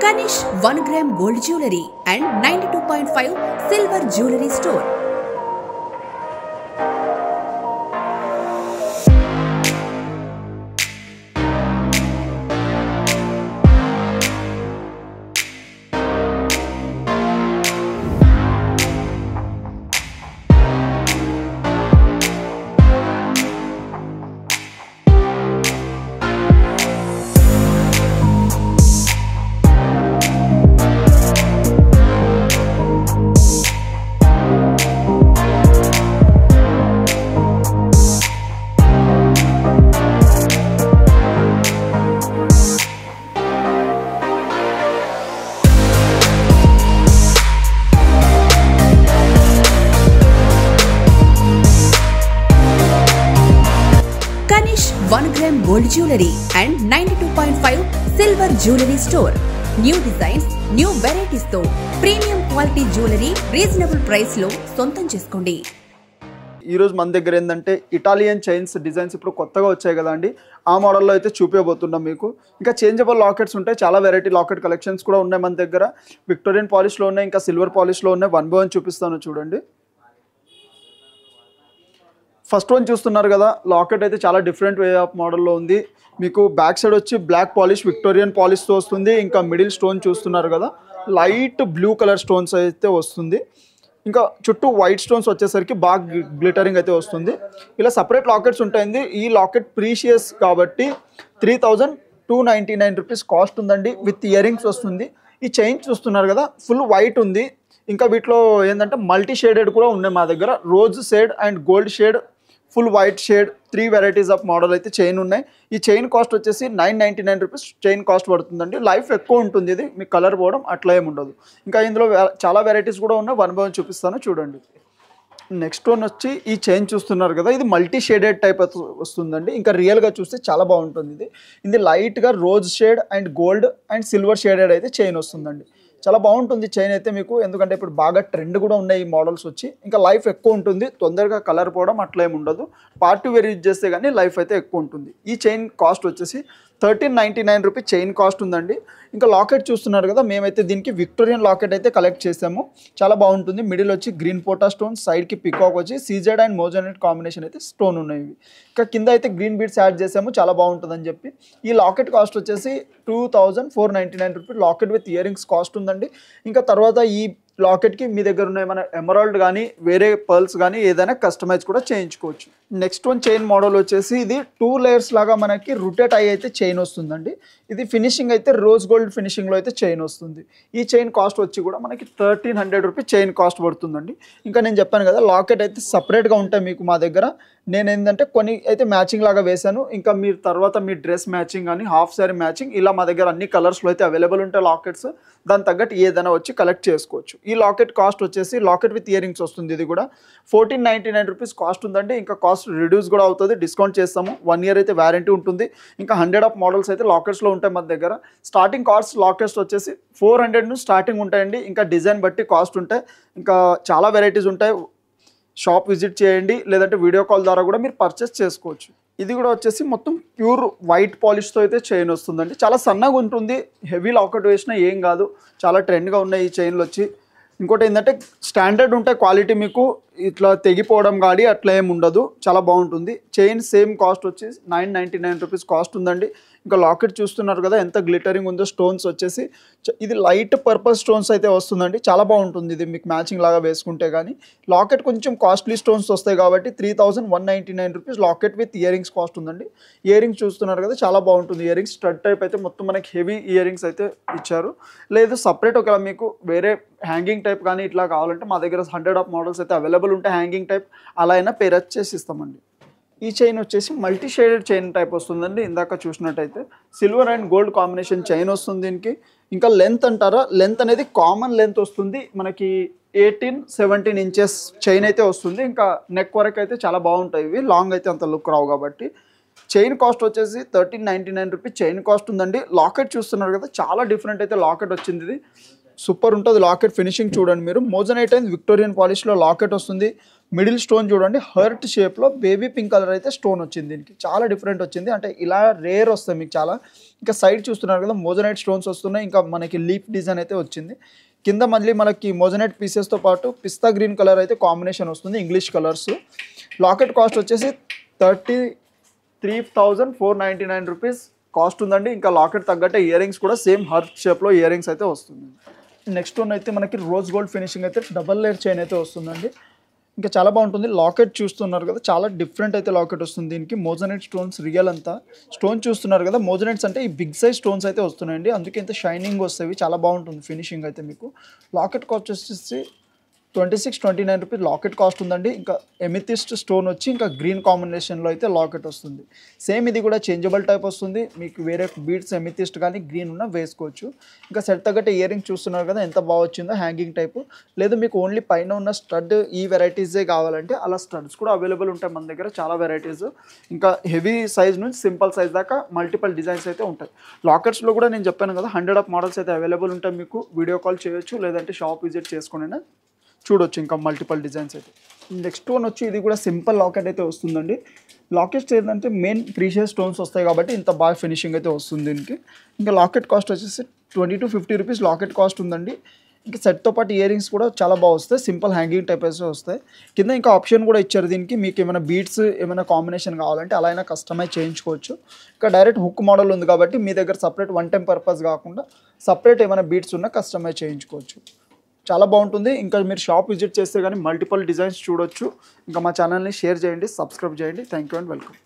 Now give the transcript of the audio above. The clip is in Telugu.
Kanish 1 gram gold jewelry and 92.5 silver jewelry store. Kanish 1 gram gold jewelry and 92.5 silver jewelry store. New designs, new varieties తో premium quality jewellery reasonable price లో సొంతం చేసుకోండి. ఈ రోజు మన దగ్గర ఏంటంటే ఇటాలియన్ చైన్స్ డిజైన్స్ ఇప్పుడు కొత్తగా వచ్చాయి కదా అండి. ఆ మోడల్లో అయితే చూపించబోతున్నాం మీకు. ఇంకా చేంజబుల్ లాకెట్స్ ఉంటాయి, చాలా వెరైటీ లాకెట్ కలెక్షన్స్ కూడా ఉన్నాయి మన దగ్గర. విక్టోరియన్ పాలిష్లో ఉన్నాయి, ఇంకా సిల్వర్ పాలిష్లో ఉన్నాయి. వన్ బై వన్ చూపిస్తాను చూడండి. ఫస్ట్ వన్ చూస్తున్నారు కదా, లాకెట్ అయితే చాలా డిఫరెంట్ వే ఆఫ్ మోడల్లో ఉంది. మీకు బ్యాక్ సైడ్ వచ్చి బ్లాక్ పాలిష్ విక్టోరియన్ పాలిష్తో వస్తుంది. ఇంకా మిడిల్ స్టోన్ చూస్తున్నారు కదా, లైట్ బ్లూ కలర్ స్టోన్స్ అయితే వస్తుంది. ఇంకా చుట్టూ వైట్ స్టోన్స్ వచ్చేసరికి బాగా గ్లిటరింగ్ అయితే వస్తుంది. ఇలా సపరేట్ లాకెట్స్ ఉంటాయండి. ఈ లాకెట్ ప్రీషియస్ కాబట్టి 3299 రూపీస్ కాస్ట్ ఉందండి. విత్ ఇయర్ రింగ్స్ వస్తుంది. ఈ చైన్ చూస్తున్నారు కదా, ఫుల్ వైట్ ఉంది. ఇంకా వీటిలో ఏంటంటే మల్టీ షేడెడ్ కూడా ఉన్నాయి మా దగ్గర. Rose shade and gold shade, full white shade, 3 varieties of model అయితే చైన్ ఉన్నాయి. ఈ చైన్ కాస్ట్ వచ్చేసి 999 రూపీస్ చైన్ కాస్ట్ పడుతుందండి. లైఫ్ ఎక్కువ ఉంటుంది, ఇది మీకు కలర్ పోవడం అట్లా ఏమి ఉండదు. ఇంకా ఇందులో చాలా వెరైటీస్ కూడా ఉన్నాయి, వన్ బై వన్ చూపిస్తాను చూడండి. నెక్స్ట్ వన్ వచ్చి ఈ చైన్ చూస్తున్నారు కదా, ఇది మల్టీ షేడెడ్ టైప్ వస్తుందండి. ఇంకా రియల్గా చూస్తే చాలా బాగుంటుంది. ఇది లైట్గా rose shade and gold and silver shaded అయితే చైన్ వస్తుందండి. చాలా బాగుంటుంది చైన్ అయితే మీకు, ఎందుకంటే ఇప్పుడు బాగా ట్రెండ్ కూడా ఉన్నాయి ఈ మోడల్స్ వచ్చి. ఇంకా లైఫ్ ఎక్కువ ఉంటుంది, తొందరగా కలర్ పోవడం అట్లా ఏమి ఉండదు. పార్టీ వేర్ యూజ్ చేస్తే కానీ లైఫ్ అయితే ఎక్కువ ఉంటుంది. ఈ చైన్ కాస్ట్ వచ్చేసి 1399 రూపీస్ చైన్ కాస్ట్ ఉందండి. ఇంకా లాకెట్ చూస్తున్నారు కదా, మేమైతే దీనికి విక్టోరియన్ లాకెట్ అయితే కలెక్ట్ చేసాము. చాలా బాగుంటుంది. మిడిల్ వచ్చి గ్రీన్ పోటా స్టోన్, సైడ్కి పికాక్ వచ్చి సీజెడ్ అండ్ మోజోనెట్ కాంబినేషన్ అయితే స్టోన్ ఉన్నాయి. ఇంకా కింద అయితే గ్రీన్ బీడ్స్ యాడ్ చేసాము, చాలా బాగుంటుందని చెప్పి. ఈ లాకెట్ కాస్ట్ వచ్చేసి 2499 rupees locket with ear rings cost ఉందండి. ఇంకా తర్వాత ఈ లాకెట్కి మీ దగ్గర ఉన్న ఏమైనా ఎమరాల్డ్ కానీ వేరే పర్ల్స్ కానీ ఏదైనా కస్టమైజ్ కూడా చేయించుకోవచ్చు. నెక్స్ట్ వన్ చైన్ మోడల్ వచ్చేసి ఇది 2 లేయర్స్ లాగా మనకి రొటేట్ అయ్యి అయితే చైన్ వస్తుందండి. ఇది ఫినిషింగ్ అయితే రోజ్ గోల్డ్ ఫినిషింగ్లో అయితే చైన్ వస్తుంది. ఈ చైన్ కాస్ట్ వచ్చి కూడా మనకి 1300 రూపీస్ చైన్ కాస్ట్ పడుతుందండి. ఇంకా నేను చెప్పాను కదా, లాకెట్ అయితే సపరేట్గా ఉంటాయి మీకు మా దగ్గర. నేను ఏంటంటే కొన్ని అయితే మ్యాచింగ్ లాగా వేశాను. ఇంకా మీరు తర్వాత మీ డ్రెస్ మ్యాచింగ్ కానీ హాఫ్ శారీ మ్యాచింగ్ ఇలా మా దగ్గర అన్ని కలర్స్లో అయితే అవైలబుల్ ఉంటాయి లాకెట్స్. దాని తగ్గట్టు ఏదైనా వచ్చి కలెక్ట్ చేసుకోవచ్చు. ఈ లాకెట్ కాస్ట్ వచ్చేసి లాకెట్ విత్ ఇయర్ రింగ్స్ వస్తుంది. ఇది కూడా 1499 రూపీస్ కాస్ట్ ఉందండి. ఇంకా కాస్ట్ రిడ్యూస్ కూడా అవుతుంది, డిస్కౌంట్ చేస్తాము. 1 ఇయర్ అయితే వారంటీ ఉంటుంది. ఇంకా 100 ఆఫ్ మోడల్స్ అయితే లాకెట్స్లో ఉంటాయి మన దగ్గర. స్టార్టింగ్ కాస్ట్ లాకెట్స్ వచ్చేసి 400 నుంచి స్టార్టింగ్ ఉంటాయండి. ఇంకా డిజైన్ బట్టి కాస్ట్ ఉంటాయి. ఇంకా చాలా వెరైటీస్ ఉంటాయి. షాప్ విజిట్ చేయండి, లేదంటే వీడియో కాల్ ద్వారా కూడా మీరు పర్చేస్ చేసుకోవచ్చు. ఇది కూడా వచ్చేసి మొత్తం ప్యూర్ వైట్ పాలిష్తో అయితే చైన్ వస్తుందండి. చాలా సన్నగా ఉంటుంది, హెవీ లాకెట్ వేసినా ఏం కాదు. చాలా ట్రెండ్గా ఉన్నాయి ఈ చైన్లు వచ్చి. ఇంకోటి ఏంటంటే స్టాండర్డ్ ఉంటాయి క్వాలిటీ, మీకు ఇట్లా తెగిపోవడం కానీ అట్లా ఏమి ఉండదు. చాలా బాగుంటుంది. చైన్ సేమ్ కాస్ట్ వచ్చి 999 రూపీస్ కాస్ట్ ఉందండి. ఇంకా లాకెట్ చూస్తున్నారు కదా ఎంత గ్లిటరింగ్ ఉందో. స్టోన్స్ వచ్చేసి ఇది లైట్ పర్పుల్ స్టోన్స్ అయితే వస్తుందండి. చాలా బాగుంటుంది ఇది మీకు మ్యాచింగ్ లాగా వేసుకుంటే. కానీ లాకెట్ కొంచెం కాస్ట్లీ స్టోన్స్ వస్తాయి కాబట్టి 3199 rupees locket with ear rings cost ఉందండి. ఇయర్ రింగ్స్ చూస్తున్నారు కదా, చాలా బాగుంటుంది. ఇయర్ రింగ్స్ స్టడ్ టైప్ అయితే మొత్తం మనకి హెవీ ఇయర్ రింగ్స్ అయితే ఇచ్చారు. లేదు సపరేట్ ఒకవేళ మీకు వేరే హ్యాంగింగ్ టైప్ కానీ ఇట్లా కావాలంటే మా దగ్గర 100 ఆఫ్ మోడల్స్ అయితే అవైలబుల్ ఉంటాయి. హ్యాంగింగ్ టైప్ అలా అయినా పేర్ చేసి ఇస్తామండి. ఈ చైన్ వచ్చేసి మల్టీ షేడెడ్ చైన్ టైప్ వస్తుందండి. ఇందాక చూసినట్టయితే silver and gold combination chain వస్తుంది దీనికి. ఇంకా లెంత్ అంటారా, లెంత్ అనేది కామన్ లెంత్ వస్తుంది మనకి. 18-17 ఇంచెస్ చైన్ అయితే వస్తుంది. ఇంకా నెక్ వరకు అయితే చాలా బాగుంటాయి ఇవి. లాంగ్ అయితే అంత లుక్ రావు కాబట్టి. చైన్ కాస్ట్ వచ్చేసి 1399 రూపీస్ చైన్ కాస్ట్ ఉందండి. లాకెట్ చూస్తున్నారు కదా, చాలా డిఫరెంట్ అయితే లాకెట్ వచ్చింది. ఇది సూపర్ ఉంటుంది లాకెట్ ఫినిషింగ్ చూడండి మీరు. మోజనైట్ అండ్ విక్టోరియన్ పాలిష్లో లాకెట్ వస్తుంది. మిడిల్ స్టోన్ చూడండి హర్ట్ షేప్లో బేబీ పింక్ కలర్ అయితే స్టోన్ వచ్చింది. దీనికి చాలా డిఫరెంట్ వచ్చింది, అంటే ఇలా రేర్ వస్తాయి మీకు చాలా. ఇంకా సైడ్ చూస్తున్నారు కదా మోజనైట్ స్టోన్స్ వస్తున్నాయి, ఇంకా మనకి లీఫ్ డిజైన్ అయితే వచ్చింది. కింద మళ్ళీ మనకి మోజనైట్ పీసెస్తో పాటు పిస్తా గ్రీన్ కలర్ అయితే కాంబినేషన్ వస్తుంది, ఇంగ్లీష్ కలర్స్. లాకెట్ కాస్ట్ వచ్చేసి 33,499 రూపీస్ కాస్ట్ ఉందండి. ఇంకా లాకెట్ తగ్గట్టే ఇయర్ రింగ్స్ కూడా సేమ్ హర్ట్ షేప్లో ఇయర్ రింగ్స్ అయితే వస్తుంది. నెక్స్ట్ వన్ అయితే మనకి రోజ్ గోల్డ్ ఫినిషింగ్ అయితే డబల్ లేయర్ చైన్ అయితే వస్తుందండి. ఇంకా చాలా బాగుంటుంది. లాకెట్ చూస్తున్నారు కదా చాలా డిఫరెంట్ అయితే లాకెట్ వస్తుంది. దీనికి మోజనైట్ స్టోన్స్ రియల్ అంతా స్టోన్ చూస్తున్నారు కదా, మోజనైట్స్ అంటే ఈ బిగ్ సైజ్ స్టోన్స్ అయితే వస్తున్నాయండి, అందుకే ఇంత షైనింగ్ వస్తాయి. చాలా బాగుంటుంది ఫినిషింగ్ అయితే మీకు. లాకెట్ కాస్ట్ వచ్చేసి 2629 రూపీస్ లాకెట్ కాస్ట్ ఉందండి. ఇంకా ఎమితిస్ట్ స్టోన్ వచ్చి ఇంకా గ్రీన్ కాంబినేషన్లో అయితే లాకెట్ వస్తుంది. సేమ్ ఇది కూడా చేంజబుల్ టైప్ వస్తుంది, మీకు వేరే బీడ్స్ ఎమితిస్ట్ కానీ గ్రీన్ ఉన్న వేసుకోవచ్చు. ఇంకా సెట్ తగ్గట్టే ఇయర్ రింగ్ చూస్తున్నారు కదా ఎంత బాగా వచ్చిందో, హ్యాంగింగ్ టైపు. లేదు మీకు ఓన్లీ పైన ఉన్న స్టడ్ ఈ వెరైటీసే కావాలంటే అలా స్టడ్స్ కూడా అవైలబుల్ ఉంటాయి మన దగ్గర, చాలా వెరైటీస్. ఇంకా హెవీ సైజ్ నుంచి సింపుల్ సైజ్ దాకా మల్టిపుల్ డిజైన్స్ అయితే ఉంటాయి. లాకెట్స్లో కూడా నేను చెప్పాను కదా 100 ఆఫ్ మోడల్స్ అయితే అవైలబుల్ ఉంటాయి. మీకు వీడియో కాల్ చేయొచ్చు, లేదంటే షాప్ విజిట్ చేసుకునే చూడొచ్చు ఇంకా మల్టిపుల్ డిజైన్స్ అయితే. నెక్స్ట్ వన్ వచ్చి ఇది కూడా సింపుల్ లాకెట్ అయితే వస్తుందండి. లాకెట్స్ ఏంటంటే మెయిన్ ప్రీషియస్ స్టోన్స్ వస్తాయి కాబట్టి ఇంత బాగా ఫినిషింగ్ అయితే వస్తుంది దీనికి. ఇంకా లాకెట్ కాస్ట్ వచ్చేసి 2250 రూపీస్ లాకెట్ కాస్ట్ ఉందండి. ఇంకా సెట్తో పాటు ఇయర్ రింగ్స్ కూడా చాలా బాగా వస్తాయి, సింపుల్ హ్యాంగింగ్ టైప్ అయితే వస్తాయి. కింద ఇంకా ఆప్షన్ కూడా ఇచ్చారు దీనికి, మీకు ఏమైనా బీడ్స్ ఏమైనా కాంబినేషన్ కావాలంటే అలా అయినా కస్టమైజ్ చేయించుకోవచ్చు. ఇంకా డైరెక్ట్ హుక్ మోడల్ ఉంది కాబట్టి మీ దగ్గర సపరేట్ వన్ టైం పర్పస్ కాకుండా సపరేట్ ఏమైనా బీడ్స్ ఉన్నా కస్టమైజ్ చేయించుకోవచ్చు. చాలా బాగుంటుంది. ఇంకా మీరు షాప్ విజిట్ చేస్తే కానీ మల్టిపుల్ డిజైన్స్ చూడొచ్చు. ఇంకా మా ఛానల్ని షేర్ చేయండి, సబ్స్క్రైబ్ చేయండి. Thank you and welcome.